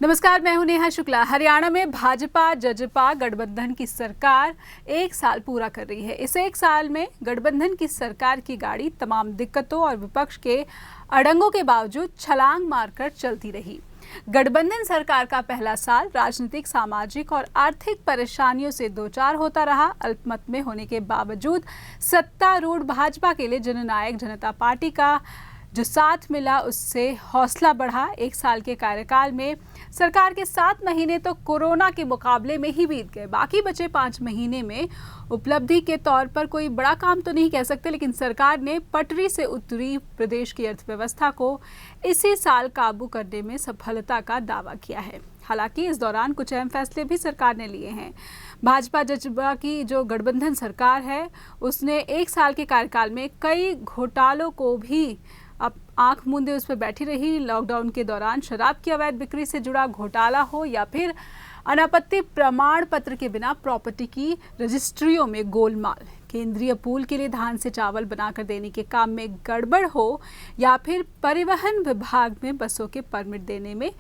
नमस्कार, मैं हूं नेहा शुक्ला। हरियाणा में भाजपा जजपा गठबंधन की सरकार 1 साल पूरा कर रही है। इस 1 साल में गठबंधन की सरकार की गाड़ी तमाम दिक्कतों और विपक्ष के अड़ंगों के बावजूद छलांग मारकर चलती रही। गठबंधन सरकार का पहला साल राजनीतिक, सामाजिक और आर्थिक परेशानियों से दो चार होता रहा। अल्पमत में होने के बावजूद सत्तारूढ़ भाजपा के लिए जननायक जनता पार्टी का जो साथ मिला उससे हौसला बढ़ा। 1 साल के कार्यकाल में सरकार के 7 महीने तो कोरोना के मुकाबले में ही बीत गए। बाकी बचे 5 महीने में उपलब्धि के तौर पर कोई बड़ा काम तो नहीं कह सकते, लेकिन सरकार ने पटरी से उतरी प्रदेश की अर्थव्यवस्था को इसी साल काबू करने में सफलता का दावा किया है। हालांकि इस दौरान कुछ अहम फैसले भी सरकार ने लिए हैं। भाजपा जजपा की जो गठबंधन सरकार है उसने 1 साल के कार्यकाल में कई घोटालों को भी अब आंख मूंदे उस पर बैठी रही। लॉकडाउन के दौरान शराब की अवैध बिक्री से जुड़ा घोटाला हो या फिर अनापत्ति प्रमाण पत्र के बिना प्रॉपर्टी की रजिस्ट्रियों में गोलमाल, केंद्रीय पूल के लिए धान से चावल बनाकर देने के काम में गड़बड़ हो या फिर परिवहन विभाग में बसों के परमिट देने में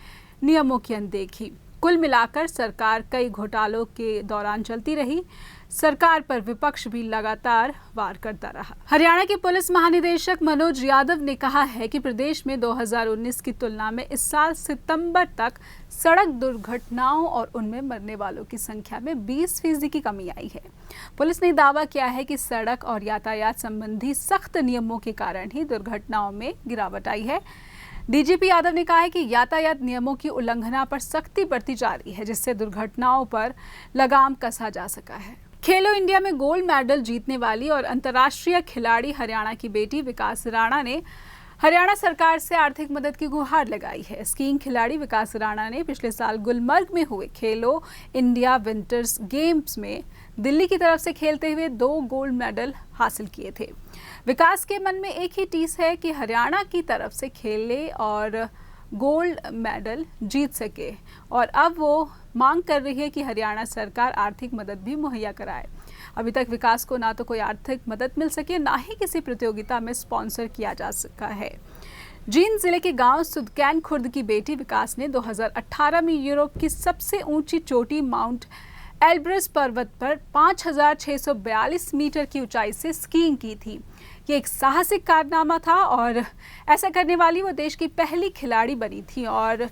नियमों की अनदेखी, कुल मिलाकर सरकार कई घोटालों के दौरान चलती रही। सरकार पर विपक्ष भी लगातार वार करता रहा। हरियाणा के पुलिस महानिदेशक मनोज यादव ने कहा है कि प्रदेश में 2019 की तुलना में इस साल सितंबर तक सड़क दुर्घटनाओं और उनमें मरने वालों की संख्या में 20% की कमी आई है। पुलिस ने दावा किया है कि सड़क और यातायात संबंधी सख्त नियमों के कारण ही दुर्घटनाओं में गिरावट आई है। डीजीपी यादव ने कहा है कि यातायात नियमों की उल्लंघना पर सख्ती बरती जा रही है, जिससे दुर्घटनाओं पर लगाम कसा जा सका है। खेलो इंडिया में गोल्ड मेडल जीतने वाली और अंतर्राष्ट्रीय खिलाड़ी हरियाणा की बेटी विकास राणा ने हरियाणा सरकार से आर्थिक मदद की गुहार लगाई है। स्कीइंग खिलाड़ी विकास राणा ने पिछले साल गुलमर्ग में हुए खेलो इंडिया विंटर्स गेम्स में दिल्ली की तरफ से खेलते हुए 2 गोल्ड मेडल हासिल किए थे। विकास के मन में एक ही टीस है कि हरियाणा की तरफ से खेले और गोल्ड मेडल जीत सके, और अब वो मांग कर रही है कि हरियाणा सरकार आर्थिक मदद भी मुहैया कराए। अभी तक विकास को ना तो कोई आर्थिक मदद मिल सके, ना ही किसी प्रतियोगिता में स्पॉन्सर किया जा सका है। जींद जिले के गांव सुदकैन खुर्द की बेटी विकास ने 2018 में यूरोप की सबसे ऊंची चोटी माउंट एल्ब्रस पर्वत पर 5642 मीटर की ऊंचाई से स्कीइंग की थी। ये एक साहसिक कारनामा था और ऐसा करने वाली वो देश की पहली खिलाड़ी बनी थी और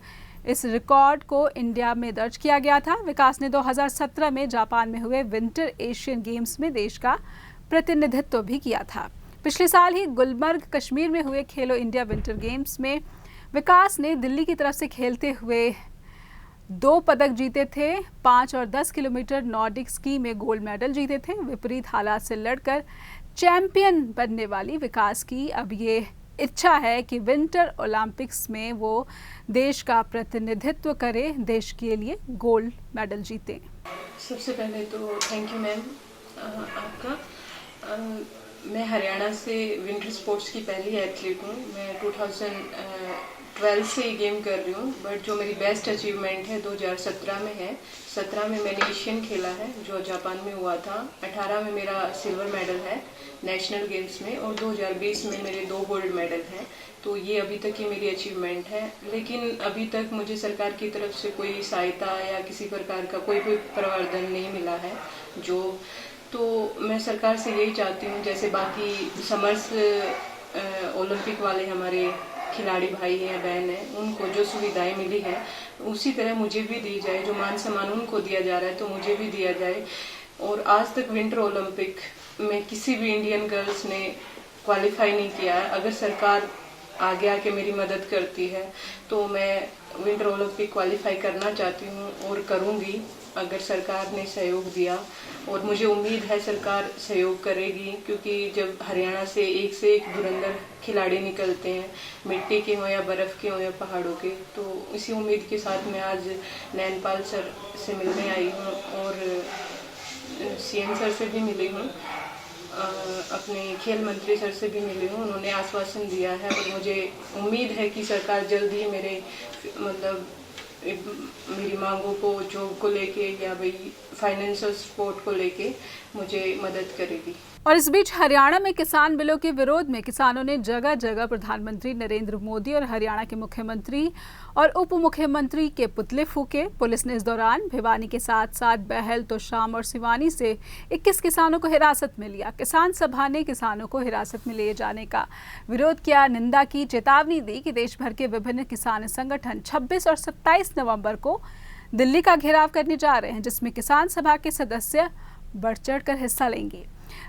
इस रिकॉर्ड को इंडिया में दर्ज किया गया था। विकास ने 2017 में जापान में हुए विंटर एशियन गेम्स में देश का प्रतिनिधित्व भी किया था। पिछले साल ही गुलमर्ग कश्मीर में हुए खेलो इंडिया विंटर गेम्स में विकास ने दिल्ली की तरफ से खेलते हुए 2 पदक जीते थे। 5 और 10 किलोमीटर नॉर्डिक स्की में गोल्ड मेडल जीते थे। विपरीत हालात से लड़कर चैंपियन बनने वाली विकास की अब ये इच्छा है कि विंटर ओलंपिक्स में वो देश का प्रतिनिधित्व करे, देश के लिए गोल्ड मेडल जीते। सबसे पहले तो थैंक यू मैम आपका। मैं हरियाणा से विंटर स्पोर्ट्स की पहली एथलीट हूँ। मैं 2012 से ये गेम कर रही हूँ, बट जो मेरी बेस्ट अचीवमेंट है 2017 में है। 17 में मैंने एशियन खेला है जो जापान में हुआ था। 18 में मेरा सिल्वर मेडल है नेशनल गेम्स में, और 2020 में मेरे 2 गोल्ड मेडल हैं। तो ये अभी तक की मेरी अचीवमेंट है, लेकिन अभी तक मुझे सरकार की तरफ से कोई सहायता या किसी प्रकार का कोई प्रवर्धन नहीं मिला है। तो मैं सरकार से यही चाहती हूँ, जैसे बाकी समर्स ओलंपिक वाले हमारे खिलाड़ी भाई हैं बहन हैं, उनको जो सुविधाएं मिली हैं उसी तरह मुझे भी दी जाए। जो मान सम्मान उनको दिया जा रहा है तो मुझे भी दिया जाए। और आज तक विंटर ओलंपिक में किसी भी इंडियन गर्ल्स ने क्वालिफाई नहीं किया है। अगर सरकार आगे आके मेरी मदद करती है तो मैं विंटर ओलंपिक क्वालिफाई करना चाहती हूँ और करूँगी, अगर सरकार ने सहयोग दिया। और मुझे उम्मीद है सरकार सहयोग करेगी, क्योंकि जब हरियाणा से एक धुरंधर खिलाड़ी निकलते हैं, मिट्टी के हों या बर्फ़ के हों या पहाड़ों के, तो इसी उम्मीद के साथ मैं आज नैनपाल सर से मिलने आई हूँ और सीएम सर से भी मिली हूँ, अपने खेल मंत्री सर से भी मिली हूँ। उन्होंने आश्वासन दिया है और मुझे उम्मीद है कि सरकार जल्द ही मेरे मेरी मांगों को जॉब को लेके या भाई फाइनेंशियल सपोर्ट को लेके मुझे मदद करेगी। और इस बीच हरियाणा में किसान बिलों के विरोध में किसानों ने जगह जगह प्रधानमंत्री नरेंद्र मोदी और हरियाणा के मुख्यमंत्री और उप मुख्यमंत्री के पुतले फूके। पुलिस ने इस दौरान भिवानी के साथ साथ बहल, तोशाम और सिवानी से 21 किसानों को हिरासत में लिया। किसान सभा ने किसानों को हिरासत में लिए जाने का विरोध किया, निंदा की, चेतावनी दी कि देश भर के विभिन्न किसान संगठन 26 और 27 नवंबर को दिल्ली का घेराव करने जा रहे हैं, जिसमें किसान सभा के सदस्य बढ़ चढ़कर हिस्सा लेंगे।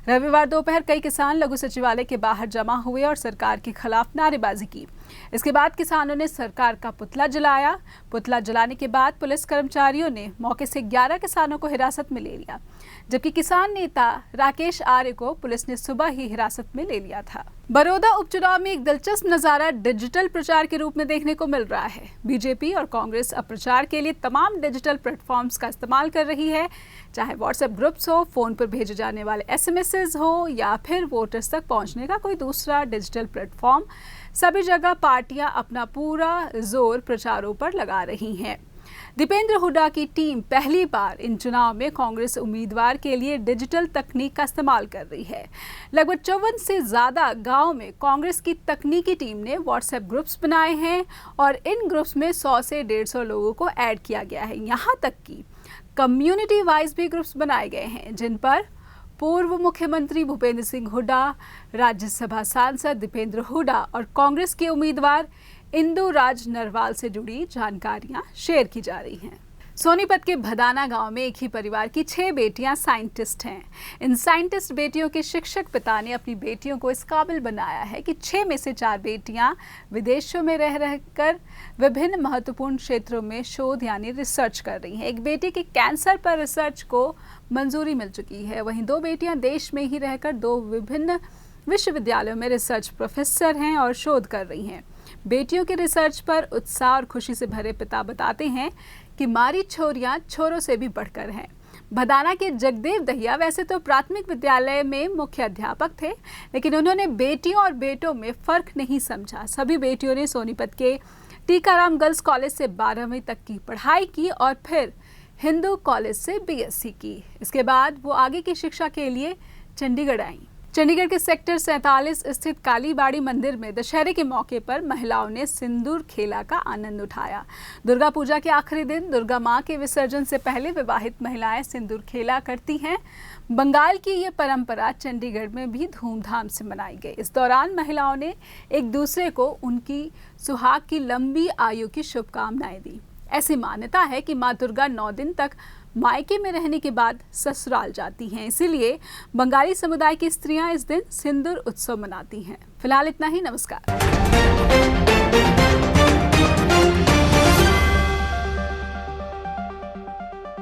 रविवार दोपहर कई किसान लघु सचिवालय के बाहर जमा हुए और सरकार के खिलाफ नारेबाजी की। इसके बाद किसानों ने सरकार का पुतला जलाया। पुतला जलाने के बाद पुलिस कर्मचारियों ने मौके से 11 किसानों को हिरासत में ले लिया, जबकि किसान नेता राकेश आर्य को पुलिस ने सुबह ही हिरासत में ले लिया था। बड़ौदा उपचुनाव में एक दिलचस्प नजारा डिजिटल प्रचार के रूप में देखने को मिल रहा है। बीजेपी और कांग्रेस अब प्रचार के लिए तमाम डिजिटल प्लेटफॉर्म्स का इस्तेमाल कर रही है, चाहे व्हाट्सएप ग्रुप्स हो, फोन पर भेजे जाने वाले एसएमएस हो या फिर वोटर्स तक पहुंचने का कोई दूसरा डिजिटल प्लेटफॉर्म। सभी जगह पार्टियां अपना पूरा जोर प्रचारों पर लगा रही हैं। दीपेंद्र हुड्डा की टीम पहली बार इन चुनाव में कांग्रेस उम्मीदवार के लिए डिजिटल तकनीक का इस्तेमाल कर रही है। लगभग 54 से ज़्यादा गांव में कांग्रेस की तकनीकी टीम ने व्हाट्सएप ग्रुप्स बनाए हैं और इन ग्रुप्स में 100 से 150 लोगों को ऐड किया गया है। यहाँ तक कि कम्युनिटी वाइज भी ग्रुप्स बनाए गए हैं, जिन पर पूर्व मुख्यमंत्री भूपेंद्र सिंह हुड्डा, राज्यसभा सांसद दीपेंद्र हुड्डा और कांग्रेस के उम्मीदवार इंदु राज नरवाल से जुड़ी जानकारियां शेयर की जा रही हैं। सोनीपत के भदाना गांव में एक ही परिवार की 6 बेटियां साइंटिस्ट हैं। इन साइंटिस्ट बेटियों के शिक्षक पिता ने अपनी बेटियों को इस काबिल बनाया है कि 6 में से 4 बेटियां विदेशों में रह रहकर विभिन्न महत्वपूर्ण क्षेत्रों में शोध यानी रिसर्च कर रही हैं। एक बेटी के कैंसर पर रिसर्च को मंजूरी मिल चुकी है, वहीं 2 बेटियां देश में ही रहकर 2 विभिन्न विश्वविद्यालयों में रिसर्च प्रोफेसर हैं और शोध कर रही हैं। बेटियों के रिसर्च पर उत्साह और खुशी से भरे पिता बताते हैं कि हमारी छोरियां छोरों से भी बढ़कर हैं। भदाना के जगदेव दहिया वैसे तो प्राथमिक विद्यालय में मुख्य अध्यापक थे, लेकिन उन्होंने बेटियों और बेटों में फर्क नहीं समझा। सभी बेटियों ने सोनीपत के टीकाराम गर्ल्स कॉलेज से 12वीं तक की पढ़ाई की और फिर हिंदू कॉलेज से बीएससी की। इसके बाद वो आगे की शिक्षा के लिए चंडीगढ़ आईं। चंडीगढ़ के सेक्टर 47 स्थित कालीबाड़ी मंदिर में दशहरे के मौके पर महिलाओं ने सिंदूर खेला का आनंद उठाया। दुर्गा पूजा के आखिरी दिन दुर्गा मां के विसर्जन से पहले विवाहित महिलाएं सिंदूर खेला करती हैं। बंगाल की ये परंपरा चंडीगढ़ में भी धूमधाम से मनाई गई। इस दौरान महिलाओं ने एक दूसरे को उनकी सुहाग की लंबी आयु की शुभकामनाएं दी। ऐसी मान्यता है कि मां दुर्गा 9 दिन तक मायके में रहने के बाद ससुराल जाती हैं, इसीलिए बंगाली समुदाय की स्त्रियां इस दिन सिंदूर उत्सव मनाती हैं। फिलहाल इतना ही, नमस्कार।